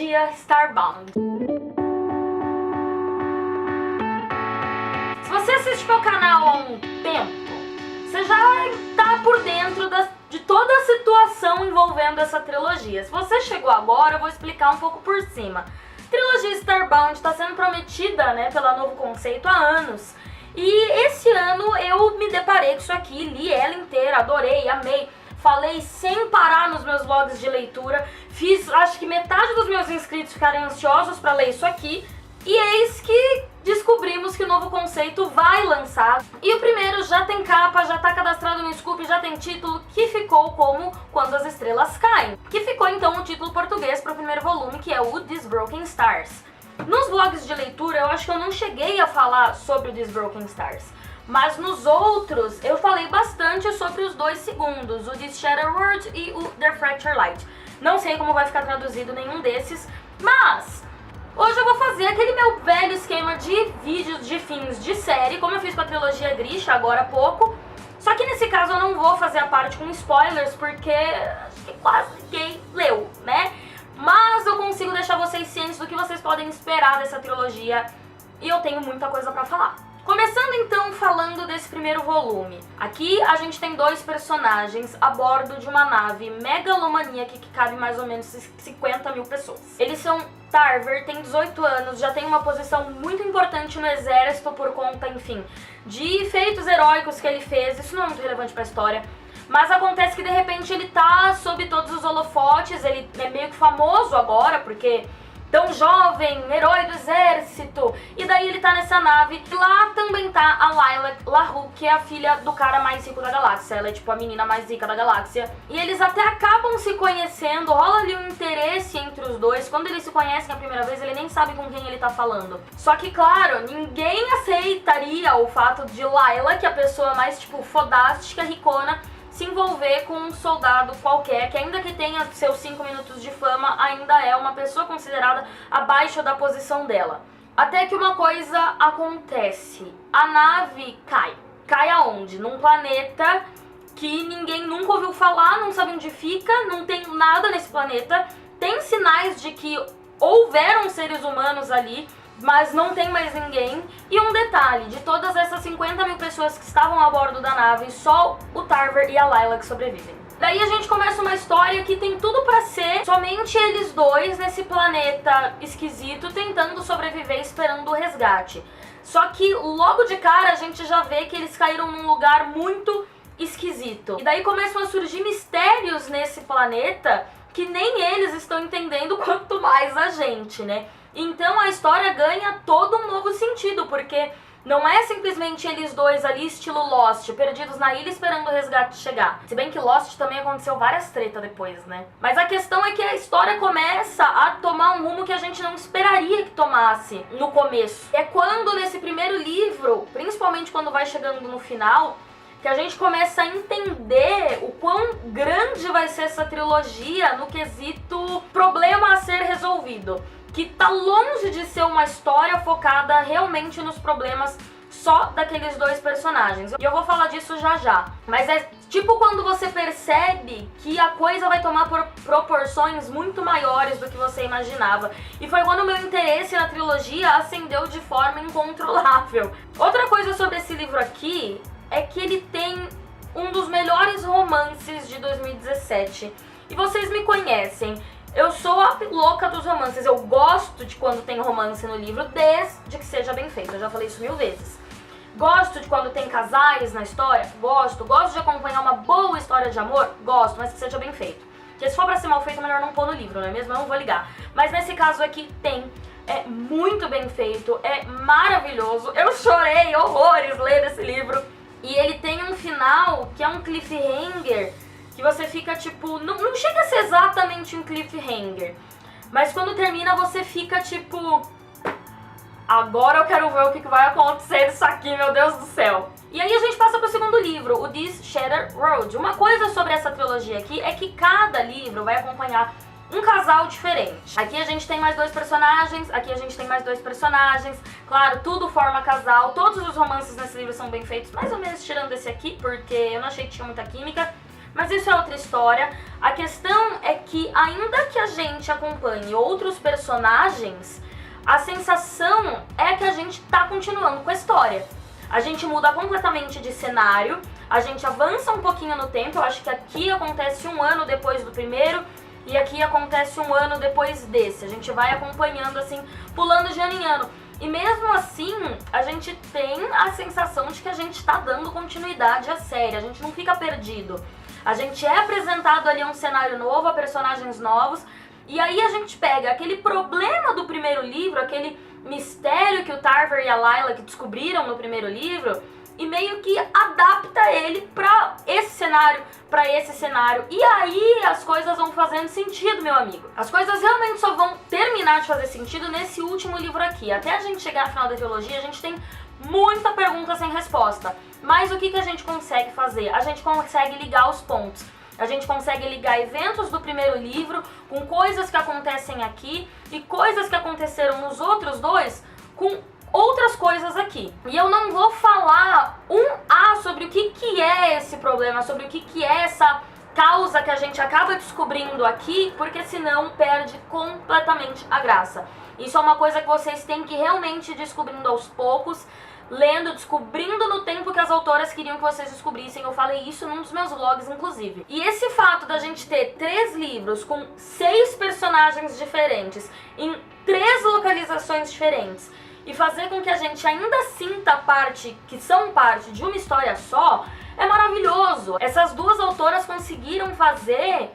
trilogia Starbound. Se você assiste meu canal há um tempo, você já tá por dentro de toda a situação envolvendo essa trilogia. Se você chegou agora, eu vou explicar um pouco por cima. A trilogia Starbound está sendo prometida, né, pela Novo Conceito há anos. E esse ano eu me deparei com isso aqui, li ela inteira, adorei, amei. Falei sem parar nos meus vlogs de leitura, fiz acho que metade dos meus inscritos ficarem ansiosos para ler isso aqui. E eis que descobrimos que o Novo Conceito vai lançar. E o primeiro já tem capa, já tá cadastrado no Scoop, já tem título, que ficou como Quando as Estrelas Caem. Que ficou então o título português para o primeiro volume, que é o These Broken Stars. Nos vlogs de leitura eu acho que eu não cheguei a falar sobre o These Broken Stars. Mas nos outros eu falei bastante sobre os dois segundos, o This Shattered World e o The Fractured Light. Não sei como vai ficar traduzido nenhum desses, mas hoje eu vou fazer aquele meu velho esquema de vídeos de fins de série, como eu fiz com a trilogia Grisha agora há pouco. Só que nesse caso eu não vou fazer a parte com spoilers, porque acho que quase ninguém leu, né? Mas eu consigo deixar vocês cientes do que vocês podem esperar dessa trilogia e eu tenho muita coisa pra falar. Começando então falando desse primeiro volume. Aqui a gente tem dois personagens a bordo de uma nave megalomaníaca que cabe mais ou menos 50 mil pessoas. Eles são Tarver, tem 18 anos, já tem uma posição muito importante no exército por conta, enfim, de feitos heróicos que ele fez. Isso não é muito relevante pra história. Mas acontece que de repente ele tá sob todos os holofotes, ele é meio que famoso agora, porque tão jovem, herói do exército, e daí ele tá nessa nave. Lá também tá a Lilac LaRue, que é a filha do cara mais rico da galáxia, ela é tipo a menina mais rica da galáxia. E eles até acabam se conhecendo, rola ali um interesse entre os dois. Quando eles se conhecem a primeira vez, ele nem sabe com quem ele tá falando. Só que, claro, ninguém aceitaria o fato de Lilac, a pessoa mais tipo fodástica, ricona, se envolver com um soldado qualquer, que ainda que tenha seus 5 minutos de fama, ainda é uma pessoa considerada abaixo da posição dela. Até que uma coisa acontece, a nave cai. Cai aonde? Num planeta que ninguém nunca ouviu falar, não sabe onde fica, não tem nada nesse planeta. Tem sinais de que houveram seres humanos ali, mas não tem mais ninguém. E um detalhe, de todas essas 50 mil pessoas que estavam a bordo da nave, só o Tarver e a Lilac sobrevivem. Daí a gente começa uma história que tem tudo pra ser somente eles dois nesse planeta esquisito, tentando sobreviver, esperando o resgate. Só que logo de cara a gente já vê que eles caíram num lugar muito esquisito. E daí começam a surgir mistérios nesse planeta que nem eles estão entendendo, quanto mais a gente, né? Então a história ganha todo um novo sentido, porque não é simplesmente eles dois ali estilo Lost, perdidos na ilha esperando o resgate chegar. Se bem que Lost também aconteceu várias tretas depois, né? Mas a questão é que a história começa a tomar um rumo que a gente não esperaria que tomasse no começo. É quando nesse primeiro livro, principalmente quando vai chegando no final, que a gente começa a entender o quão grande vai ser essa trilogia no quesito problema a ser resolvido. Que tá longe de ser uma história focada realmente nos problemas só daqueles dois personagens. E eu vou falar disso já já. Mas é tipo quando você percebe que a coisa vai tomar proporções muito maiores do que você imaginava. E foi quando o meu interesse na trilogia acendeu de forma incontrolável. Outra coisa sobre esse livro aqui é que ele tem um dos melhores romances de 2017. E vocês me conhecem. Eu sou a louca dos romances, eu gosto de quando tem romance no livro, desde que seja bem feito, eu já falei isso 1000 vezes. Gosto de quando tem casais na história, gosto de acompanhar uma boa história de amor, gosto, mas que seja bem feito. Porque se for pra ser mal feito, é melhor não pôr no livro, não é mesmo? Eu não vou ligar. Mas nesse caso aqui tem, é muito bem feito, é maravilhoso, eu chorei horrores lendo esse livro. E ele tem um final que é um cliffhanger, que você fica tipo, não chega a ser exatamente um cliffhanger, mas quando termina você fica tipo, agora eu quero ver o que vai acontecer disso aqui, meu Deus do céu. E aí a gente passa pro segundo livro, o This Shattered World. Uma coisa sobre essa trilogia aqui é que cada livro vai acompanhar um casal diferente. Aqui a gente tem mais dois personagens, aqui a gente tem mais dois personagens. Claro, tudo forma casal, todos os romances nesse livro são bem feitos, mais ou menos tirando esse aqui, porque eu não achei que tinha muita química. Mas isso é outra história. A questão é que, ainda que a gente acompanhe outros personagens, a sensação é que a gente tá continuando com a história. A gente muda completamente de cenário, a gente avança um pouquinho no tempo. Eu acho que aqui acontece 1 ano depois do primeiro e aqui acontece 1 ano depois desse. A gente vai acompanhando assim, pulando de ano em ano. E mesmo assim, a gente tem a sensação de que a gente tá dando continuidade à série, a gente não fica perdido. A gente é apresentado ali a um cenário novo, a personagens novos, e aí a gente pega aquele problema do primeiro livro, aquele mistério que o Tarver e a Lila que descobriram no primeiro livro, e meio que adapta ele pra esse cenário, e aí as coisas vão fazendo sentido, meu amigo. As coisas realmente só vão terminar de fazer sentido nesse último livro aqui. Até a gente chegar no final da trilogia, a gente tem muita pergunta sem resposta. Mas o que a gente consegue fazer? A gente consegue ligar os pontos. A gente consegue ligar eventos do primeiro livro com coisas que acontecem aqui e coisas que aconteceram nos outros dois com outras coisas aqui. E eu não vou falar sobre o que é esse problema, sobre o que é essa causa que a gente acaba descobrindo aqui, porque senão perde completamente a graça. Isso é uma coisa que vocês têm que realmente ir descobrindo aos poucos, lendo, descobrindo no tempo que as autoras queriam que vocês descobrissem. Eu falei isso num dos meus vlogs, inclusive. E esse fato da gente ter 3 livros com 6 personagens diferentes, em 3 localizações diferentes, e fazer com que a gente ainda sinta que são parte de uma história só, é maravilhoso. Essas 2 autoras conseguiram fazer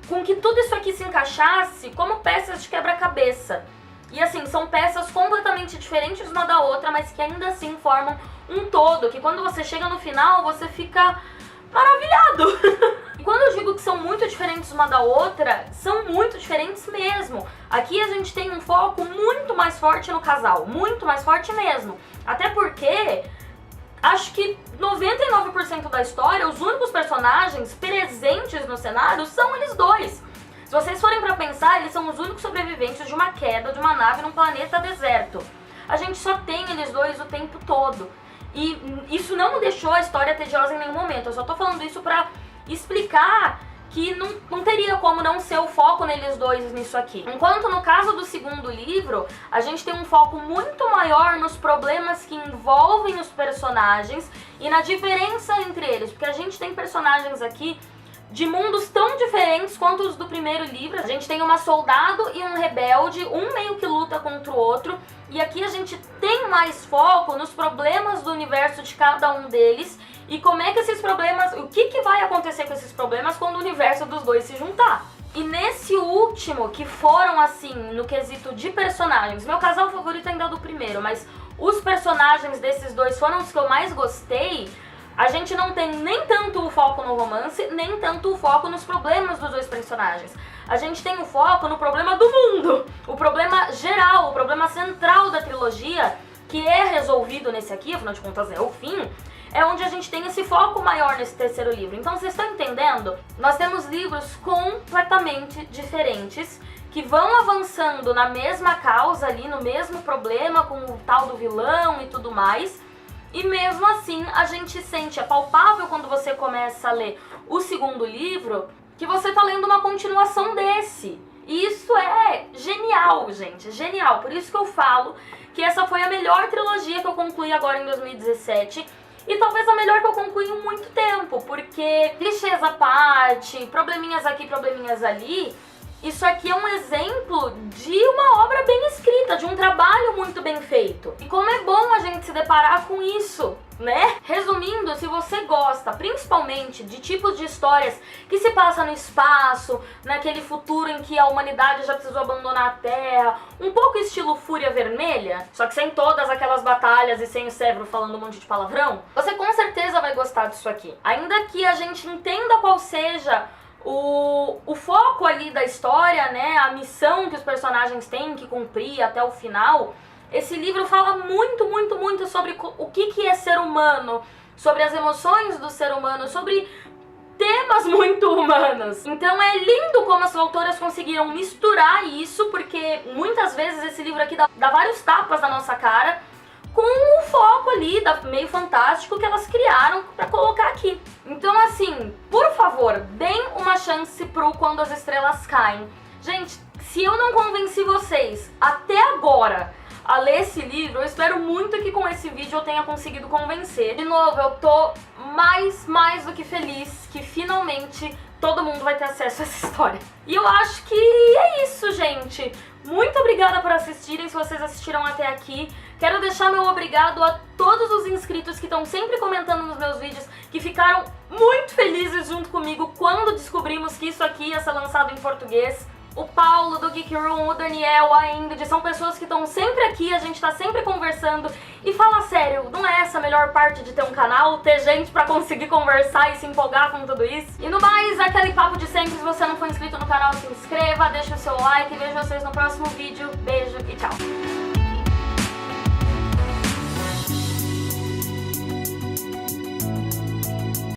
com que tudo isso aqui se encaixasse como peças de quebra-cabeça. E assim, são peças completamente diferentes uma da outra, mas que ainda assim formam um todo, que quando você chega no final, você fica maravilhado. E quando eu digo que são muito diferentes uma da outra, são muito diferentes mesmo. Aqui a gente tem um foco muito mais forte no casal, muito mais forte mesmo. Até porque acho que 99% da história, os únicos personagens presentes no cenário são eles dois. Se vocês forem pra pensar, eles são os únicos sobreviventes de uma queda de uma nave num planeta deserto. A gente só tem eles dois o tempo todo. E isso não deixou a história tediosa em nenhum momento. Eu só tô falando isso pra explicar que não teria como não ser o foco neles dois nisso aqui. Enquanto no caso do segundo livro, a gente tem um foco muito maior nos problemas que envolvem os personagens e na diferença entre eles. Porque a gente tem personagens aqui de mundos tão diferentes quanto os do primeiro livro. A gente tem uma soldado e um rebelde, um meio que luta contra o outro. E aqui a gente tem mais foco nos problemas do universo de cada um deles. E como é que esses problemas, o que vai acontecer com esses problemas quando o universo dos dois se juntar. E nesse último, que foram assim, no quesito de personagens, meu casal favorito ainda é do primeiro, mas os personagens desses dois foram os que eu mais gostei. A gente não tem nem tanto o foco no romance, nem tanto o foco nos problemas dos dois personagens. A gente tem o foco no problema do mundo, o problema geral, o problema central da trilogia, que é resolvido nesse aqui, afinal de contas é o fim, é onde a gente tem esse foco maior nesse terceiro livro. Então vocês estão entendendo? Nós temos livros completamente diferentes, que vão avançando na mesma causa ali, no mesmo problema, com o tal do vilão e tudo mais. E mesmo assim, a gente sente, é palpável quando você começa a ler o segundo livro, que você tá lendo uma continuação desse. E isso é genial, gente, é genial. Por isso que eu falo que essa foi a melhor trilogia que eu concluí agora em 2017. E talvez a melhor que eu concluí em muito tempo, porque clichês à parte, probleminhas aqui, probleminhas ali, isso aqui é um exemplo de uma obra bem escrita, de um trabalho muito bem feito. E como é bom a gente se deparar com isso, né? Resumindo, se você gosta principalmente de tipos de histórias que se passam no espaço, naquele futuro em que a humanidade já precisou abandonar a Terra, um pouco estilo Fúria Vermelha, só que sem todas aquelas batalhas e sem o Severo falando um monte de palavrão, você com certeza vai gostar disso aqui. Ainda que a gente entenda qual seja o foco ali da história, né, a missão que os personagens têm que cumprir até o final, esse livro fala muito, muito, muito sobre o que é ser humano, sobre as emoções do ser humano, sobre temas muito humanos. Então é lindo como as autoras conseguiram misturar isso, porque muitas vezes esse livro aqui dá vários tapas na nossa cara, com o foco ali, meio fantástico, que elas criaram pra colocar aqui. Então assim, por favor, favor, deem uma chance pro Quando as Estrelas Caem. Gente, se eu não convenci vocês até agora a ler esse livro, eu espero muito que com esse vídeo eu tenha conseguido convencer. De novo, eu tô mais do que feliz que finalmente todo mundo vai ter acesso a essa história. E eu acho que é isso, gente. Muito obrigada por assistirem, se vocês assistiram até aqui. Quero deixar meu obrigado a todos os inscritos que estão sempre comentando nos meus vídeos, que ficaram muito felizes junto comigo quando descobrimos que isso aqui ia ser lançado em português. O Paulo do Geek Room, o Daniel, a Ingrid, são pessoas que estão sempre aqui, a gente tá sempre conversando. E fala sério, não é essa a melhor parte de ter um canal? Ter gente pra conseguir conversar e se empolgar com tudo isso? E no mais, aquele papo de sempre, se você não for inscrito no canal, se inscreva, deixa o seu like e vejo vocês no próximo vídeo. Beijo e tchau!